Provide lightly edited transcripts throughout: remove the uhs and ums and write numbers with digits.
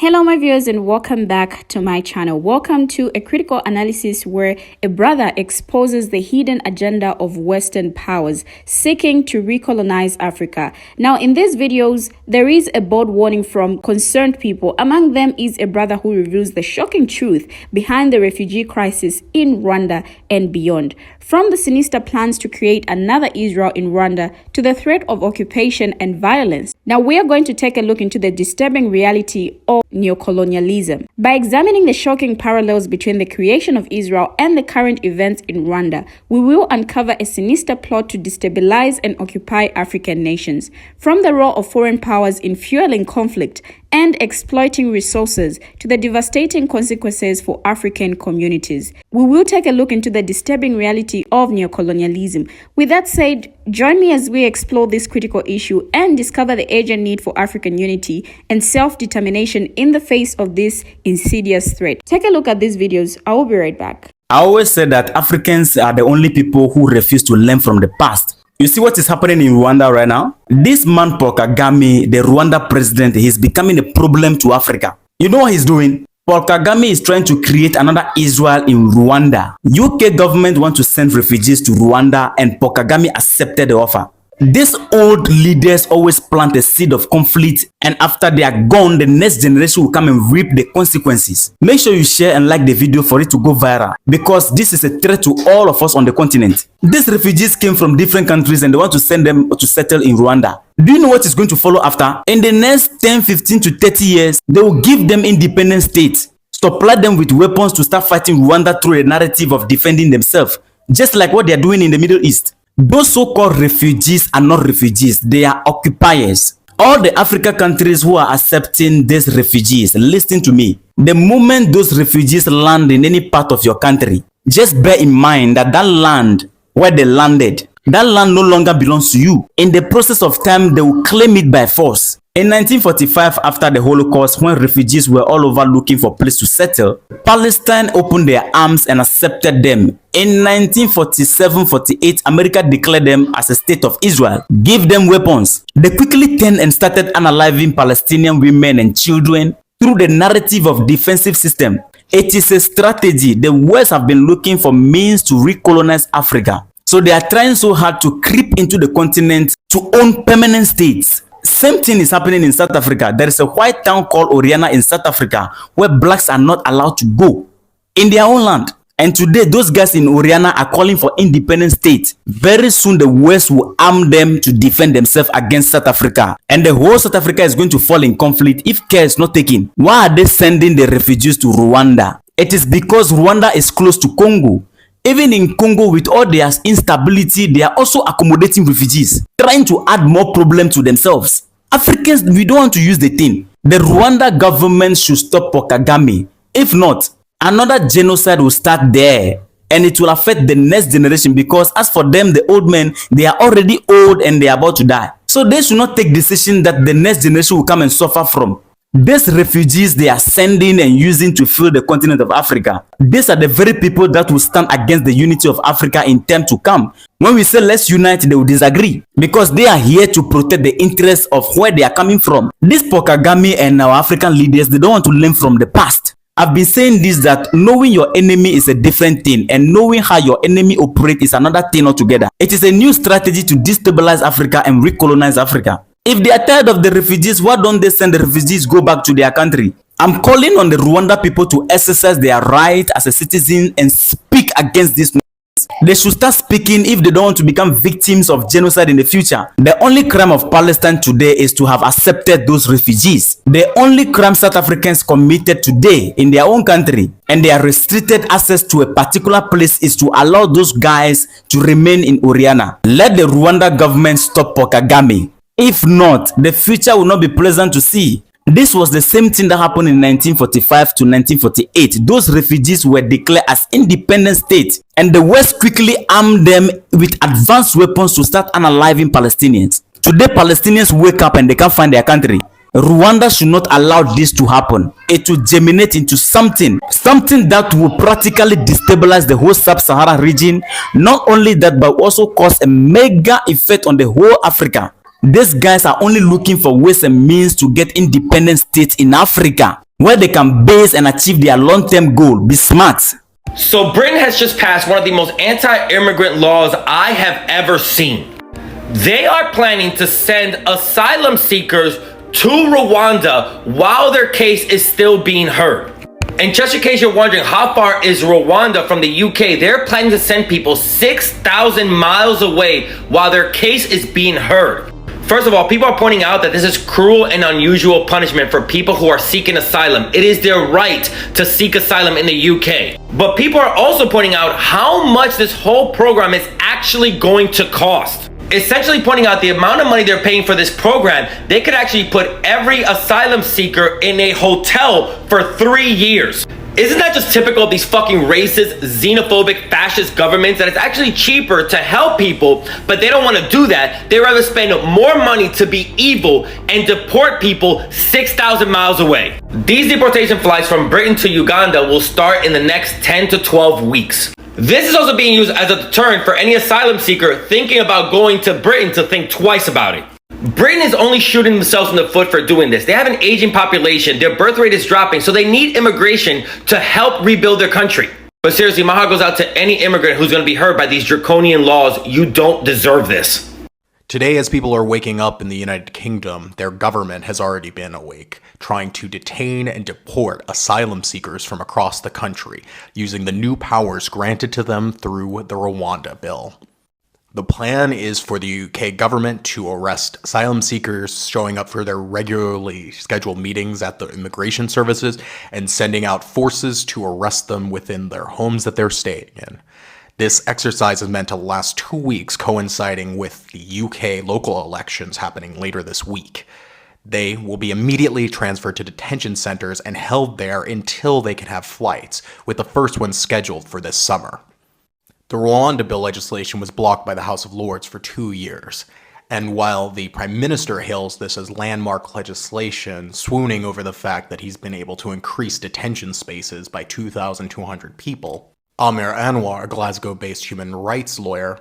Hello my viewers and welcome back to my channel. Welcome to a critical analysis where a brother exposes the hidden agenda of Western powers seeking to recolonize Africa. Now in these videos, there is a bold warning from concerned people. Among them is a brother who reveals the shocking truth behind the refugee crisis in Rwanda and beyond. From the sinister plans to create another Israel in Rwanda to the threat of occupation and violence. Now we are going to take a look into the disturbing reality of neocolonialism. By examining the shocking parallels between the creation of Israel and the current events in Rwanda, we will uncover a sinister plot to destabilize and occupy African nations. From the role of foreign powers in fueling conflict and exploiting resources to the devastating consequences for African communities. We will take a look into the disturbing reality of neocolonialism. With that said, join me as we explore this critical issue and discover the urgent need for African unity and self-determination in the face of this insidious threat. Take a look at these videos. I will be right back. I always say that Africans are the only people who refuse to learn from the past. You see what is happening in Rwanda right now? This man Paul Kagame, the Rwanda president, he's becoming a problem to Africa. You know what he's doing? Paul Kagame is trying to create another Israel in Rwanda. UK government want to send refugees to Rwanda and Paul Kagame accepted the offer. These old leaders always plant a seed of conflict, and after they are gone, the next generation will come and reap the consequences. Make sure you share and like the video for it to go viral, because this is a threat to all of us on the continent. These refugees came from different countries and they want to send them to settle in Rwanda. Do you know what is going to follow after? In the next 10, 15 to 30 years, they will give them independent states, supply them with weapons to start fighting Rwanda through a narrative of defending themselves, just like what they are doing in the Middle East. Those so-called refugees are not refugees, they are occupiers. All the African countries who are accepting these refugees, listen to me. The moment those refugees land in any part of your country, just bear in mind that that land where they landed, that land no longer belongs to you. In the process of time, they will claim it by force. In 1945, after the Holocaust, when refugees were all over looking for a place to settle, Palestine opened their arms and accepted them. In 1947-48, America declared them as a state of Israel, gave them weapons. They quickly turned and started unaliving Palestinian women and children through the narrative of defensive system. It is a strategy. The West have been looking for means to recolonize Africa. So they are trying so hard to creep into the continent to own permanent states. Same thing is happening in South Africa. There is a white town called Oriana in South Africa where blacks are not allowed to go in their own land. And today, those guys in Oriana are calling for independent states. Very soon, the West will arm them to defend themselves against South Africa. And the whole South Africa is going to fall in conflict if care is not taken. Why are they sending the refugees to Rwanda? It is because Rwanda is close to Congo. Even in Congo, with all their instability, they are also accommodating refugees, trying to add more problems to themselves. Africans, we don't want to use the thing. The Rwanda government should stop Paul Kagame. If not, another genocide will start there, and it will affect the next generation, because as for them, the old men, they are already old and they are about to die. So they should not take decision that the next generation will come and suffer from. These refugees they are sending and using to fill the continent of Africa, these are the very people that will stand against the unity of Africa in time to come. When we say let's unite, they will disagree, because they are here to protect the interests of where they are coming from. This Paul Kagame and our African leaders, they don't want to learn from the past. I've been saying this, that knowing your enemy is a different thing, and knowing how your enemy operates is another thing altogether. It is a new strategy to destabilize Africa and recolonize Africa. If they are tired of the refugees, why don't they send the refugees go back to their country? I'm calling on the Rwanda people to exercise their right as a citizen and speak against this. They should start speaking if they don't want to become victims of genocide in the future. The only crime of Palestine today is to have accepted those refugees. The only crime South Africans committed today in their own country, and their restricted access to a particular place, is to allow those guys to remain in Oriana. Let the Rwanda government stop Paul Kagame. If not, the future will not be pleasant to see. This was the same thing that happened in 1945 to 1948. Those refugees were declared as independent states, and the West quickly armed them with advanced weapons to start unaliving Palestinians. Today, Palestinians wake up and they can't find their country. Rwanda should not allow this to happen. It will germinate into something that will practically destabilize the whole sub-Sahara region. Not only that, but also cause a mega effect on the whole Africa. These guys are only looking for ways and means to get independent states in Africa. where they can base and achieve their long-term goal. Be smart. So Britain has just passed one of the most anti-immigrant laws I have ever seen. They are planning to send asylum seekers to Rwanda while their case is still being heard. And just in case you're wondering, how far is Rwanda from the UK? They're planning to send people 6,000 miles away while their case is being heard. First of all, people are pointing out that this is cruel and unusual punishment for people who are seeking asylum. It is their right to seek asylum in the UK. But people are also pointing out how much this whole program is actually going to cost. Essentially pointing out the amount of money they're paying for this program. They could actually put every asylum seeker in a hotel for 3 years. Isn't that just typical of these fucking racist, xenophobic, fascist governments, that it's actually cheaper to help people, but they don't want to do that. They rather spend more money to be evil and deport people 6,000 miles away. These deportation flights from Britain to Uganda will start in the next 10 to 12 weeks. This is also being used as a deterrent for any asylum seeker thinking about going to Britain to think twice about it. Britain is only shooting themselves in the foot for doing this. They have an aging population, their birth rate is dropping, so they need immigration to help rebuild their country. But seriously, my heart goes out to any immigrant who's going to be hurt by these draconian laws. You don't deserve this. Today, as people are waking up in the United Kingdom, their government has already been awake, trying to detain and deport asylum seekers from across the country, using the new powers granted to them through the Rwanda bill. The plan is for the UK government to arrest asylum seekers showing up for their regularly scheduled meetings at the immigration services and sending out forces to arrest them within their homes that they're staying in. This exercise is meant to last 2 weeks, coinciding with the UK local elections happening later this week. They will be immediately transferred to detention centers and held there until they can have flights, with the first one scheduled for this summer. The Rwanda bill legislation was blocked by the House of Lords for 2 years, and while the Prime Minister hails this as landmark legislation, swooning over the fact that he's been able to increase detention spaces by 2,200 people, Amir Anwar, a Glasgow-based human rights lawyer,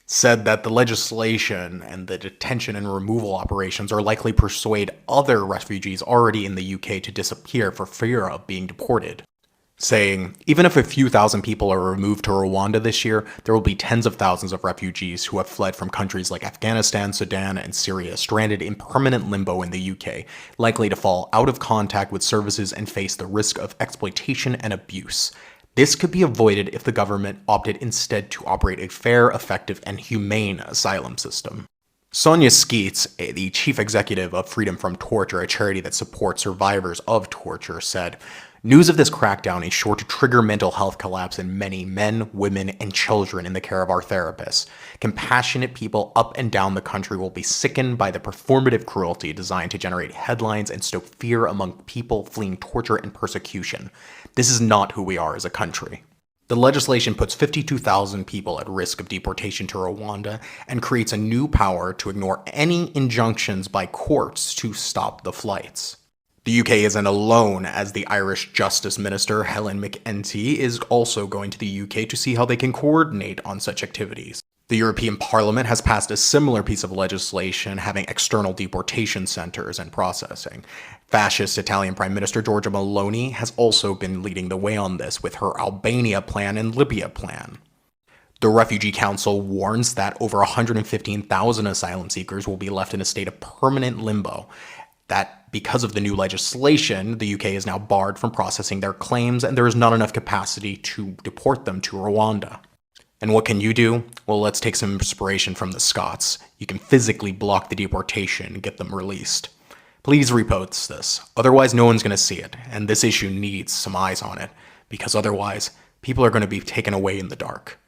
said that the legislation and the detention and removal operations are likely persuade other refugees already in the UK to disappear for fear of being deported, saying, even if a few thousand people are removed to Rwanda this year, there will be tens of thousands of refugees who have fled from countries like Afghanistan, Sudan, and Syria, stranded in permanent limbo in the UK, likely to fall out of contact with services and face the risk of exploitation and abuse. This could be avoided if the government opted instead to operate a fair, effective, and humane asylum system. Sonia Skeets, the chief executive of Freedom from Torture, a charity that supports survivors of torture, said, "News of this crackdown is sure to trigger mental health collapse in many men, women, and children in the care of our therapists. Compassionate people up and down the country will be sickened by the performative cruelty designed to generate headlines and stoke fear among people fleeing torture and persecution. This is not who we are as a country." The legislation puts 52,000 people at risk of deportation to Rwanda and creates a new power to ignore any injunctions by courts to stop the flights. The UK isn't alone, as the Irish Justice Minister Helen McEntee is also going to the UK to see how they can coordinate on such activities. The European Parliament has passed a similar piece of legislation having external deportation centers and processing. Fascist Italian Prime Minister Giorgia Meloni has also been leading the way on this with her Albania plan and Libya plan. The Refugee Council warns that over 115,000 asylum seekers will be left in a state of permanent limbo, that because of the new legislation, the UK is now barred from processing their claims and there is not enough capacity to deport them to Rwanda. And what can you do? Well, let's take some inspiration from the Scots. You can physically block the deportation and get them released. Please repost this, otherwise no one's going to see it, and this issue needs some eyes on it, because otherwise people are going to be taken away in the dark.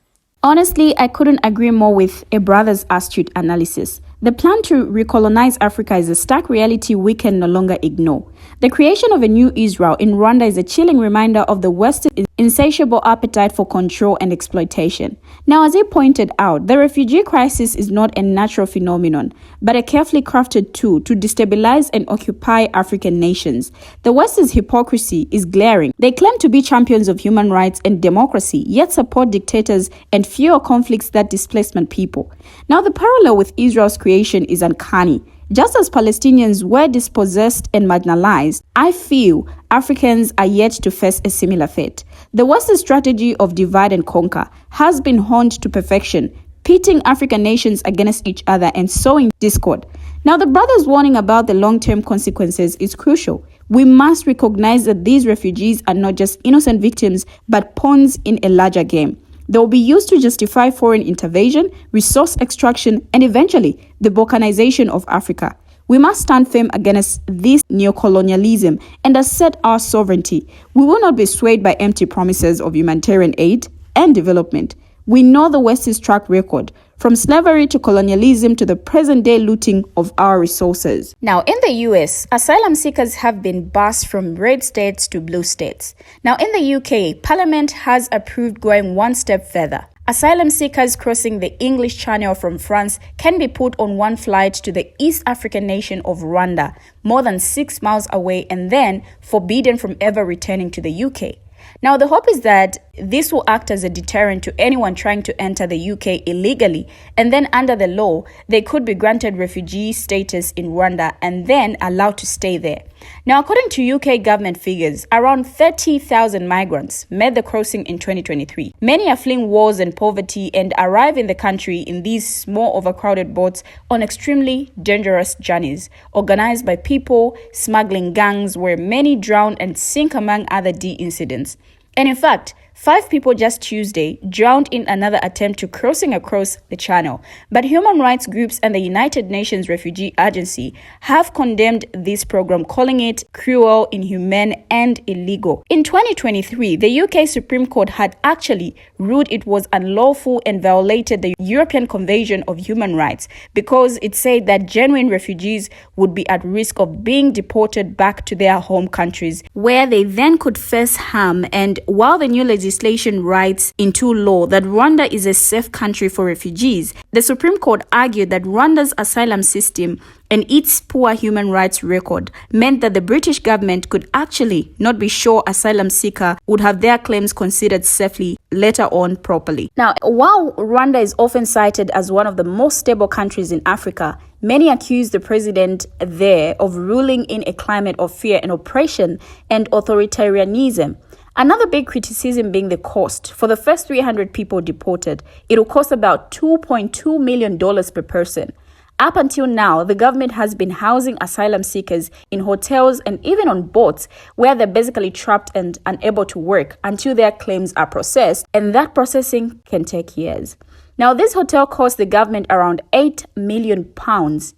Honestly, I couldn't agree more with a brother's astute analysis. The plan to recolonize Africa is a stark reality we can no longer ignore. The creation of a new Israel in Rwanda is a chilling reminder of the West's insatiable appetite for control and exploitation. Now, as he pointed out, the refugee crisis is not a natural phenomenon, but a carefully crafted tool to destabilize and occupy African nations. The West's hypocrisy is glaring. They claim to be champions of human rights and democracy, yet support dictators and fuel conflicts that displace people. Now, the parallel with Israel's creation is uncanny. Just as Palestinians were dispossessed and marginalized, I feel Africans are yet to face a similar fate. The West's strategy of divide and conquer has been honed to perfection, pitting African nations against each other and sowing discord. Now, the brother's warning about the long-term consequences is crucial. We must recognize that these refugees are not just innocent victims, but pawns in a larger game. They will be used to justify foreign intervention, resource extraction, and eventually the balkanization of Africa. We must stand firm against this neocolonialism and assert our sovereignty. We will not be swayed by empty promises of humanitarian aid and development. We know the West's track record, from slavery to colonialism to the present-day looting of our resources. Now, in the US, asylum seekers have been bussed from red states to blue states. Now, in the UK, Parliament has approved going one step further. Asylum seekers crossing the English Channel from France can be put on one flight to the East African nation of Rwanda, more than 6 miles away, and then forbidden from ever returning to the UK. Now, the hope is that this will act as a deterrent to anyone trying to enter the UK illegally, and then under the law, they could be granted refugee status in Rwanda and then allowed to stay there. Now, according to UK government figures, around 30,000 migrants made the crossing in 2023. Many are fleeing wars and poverty and arrive in the country in these small overcrowded boats on extremely dangerous journeys, organized by people, smuggling gangs where many drown and sink among other incidents. And in fact, 5 people just Tuesday drowned in another attempt to crossing across the channel. But human rights groups and the United Nations Refugee Agency have condemned this program, calling it cruel, inhumane, and illegal. In 2023, the UK Supreme Court had actually ruled it was unlawful and violated the European Convention of Human Rights because it said that genuine refugees would be at risk of being deported back to their home countries, where they then could face harm. And while the new legislation writes into law that Rwanda is a safe country for refugees, the Supreme Court argued that Rwanda's asylum system and its poor human rights record meant that the British government could actually not be sure asylum seeker would have their claims considered safely later on properly. Now, while Rwanda is often cited as one of the most stable countries in Africa, many accuse the president there of ruling in a climate of fear and oppression and authoritarianism. Another big criticism being the cost. For the first 300 people deported, it will cost about $2.2 million per person. Up until now, the government has been housing asylum seekers in hotels and even on boats where they're basically trapped and unable to work until their claims are processed, and that processing can take years. Now, this hotel cost the government around £8 million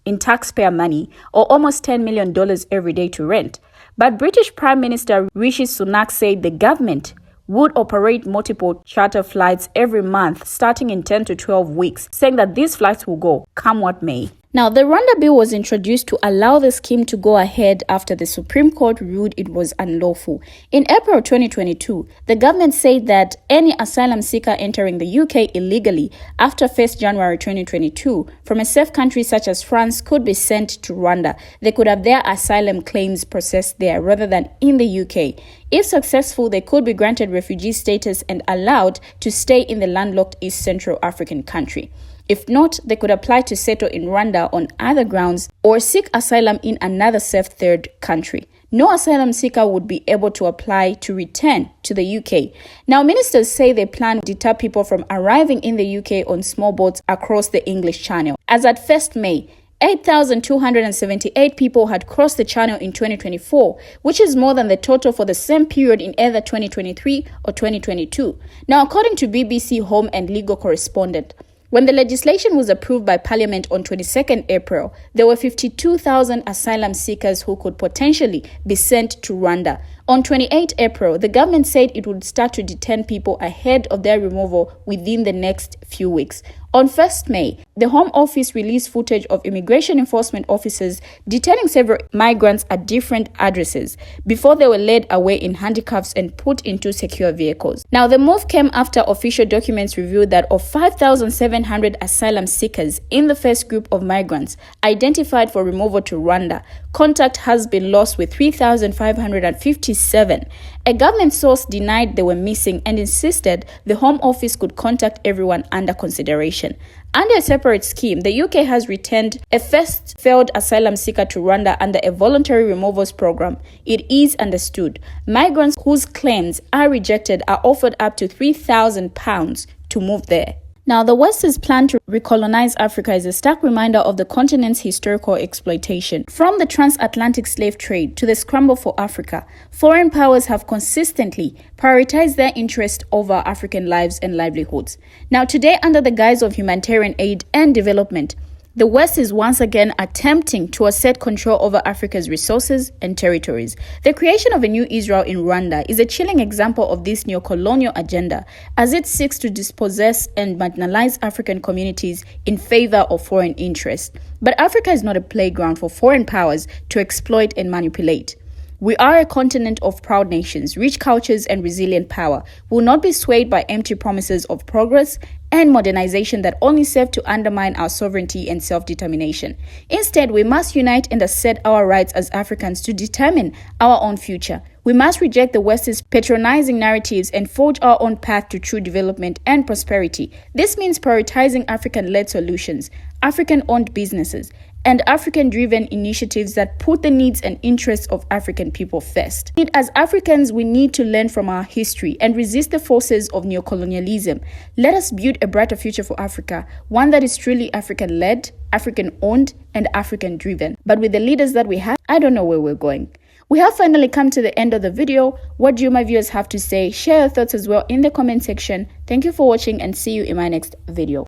in taxpayer money, or almost $10 million every day to rent. But British Prime Minister Rishi Sunak said the government would operate multiple charter flights every month starting in 10 to 12 weeks, saying that these flights will go, come what may. Now, the Rwanda bill was introduced to allow the scheme to go ahead after the Supreme Court ruled it was unlawful. In April 2022, the government said that any asylum seeker entering the UK illegally after 1st January 2022 from a safe country such as France could be sent to Rwanda. They could have their asylum claims processed there rather than in the UK. If successful, they could be granted refugee status and allowed to stay in the landlocked East Central African country. If not, they could apply to settle in Rwanda on other grounds or seek asylum in another safe third country. No asylum seeker would be able to apply to return to the UK. Now, ministers say they plan to deter people from arriving in the UK on small boats across the English Channel. As at 1st May, 8,278 people had crossed the channel in 2024, which is more than the total for the same period in either 2023 or 2022. Now, according to BBC Home and Legal Correspondent, when the legislation was approved by Parliament on 22nd April, there were 52,000 asylum seekers who could potentially be sent to Rwanda. On 28 April, the government said it would start to detain people ahead of their removal within the next few weeks. On 1st May, the Home Office released footage of immigration enforcement officers detaining several migrants at different addresses before they were led away in handcuffs and put into secure vehicles. Now, the move came after official documents revealed that of 5,700 asylum seekers in the first group of migrants identified for removal to Rwanda, contact has been lost with 3,557. A government source denied they were missing and insisted the Home Office could contact everyone under consideration. Under a separate scheme, the UK has returned a first failed asylum seeker to Rwanda under a voluntary removals program. It is understood migrants whose claims are rejected are offered up to £3,000 to move there. Now, the West's plan to recolonize Africa is a stark reminder of the continent's historical exploitation. From the transatlantic slave trade to the scramble for Africa, foreign powers have consistently prioritized their interest over African lives and livelihoods. Now, today, under the guise of humanitarian aid and development, the West is once again attempting to assert control over Africa's resources and territories. The creation of a new Israel in Rwanda is a chilling example of this neocolonial agenda, as it seeks to dispossess and marginalize African communities in favor of foreign interests. But Africa is not a playground for foreign powers to exploit and manipulate. We are a continent of proud nations, rich cultures, and resilient power. We will not be swayed by empty promises of progress and modernization that only serve to undermine our sovereignty and self-determination. Instead, we must unite and assert our rights as Africans to determine our own future. We must reject the West's patronizing narratives and forge our own path to true development and prosperity. This means prioritizing African-led solutions, African-owned businesses, and African-driven initiatives that put the needs and interests of African people first. As Africans, we need to learn from our history and resist the forces of neocolonialism. Let us build a brighter future for Africa, one that is truly African-led, African-owned, and African-driven. But with the leaders that we have, I don't know where we're going. We have finally come to the end of the video. What do you, my viewers, have to say? Share your thoughts as well in the comment section. Thank you for watching and see you in my next video.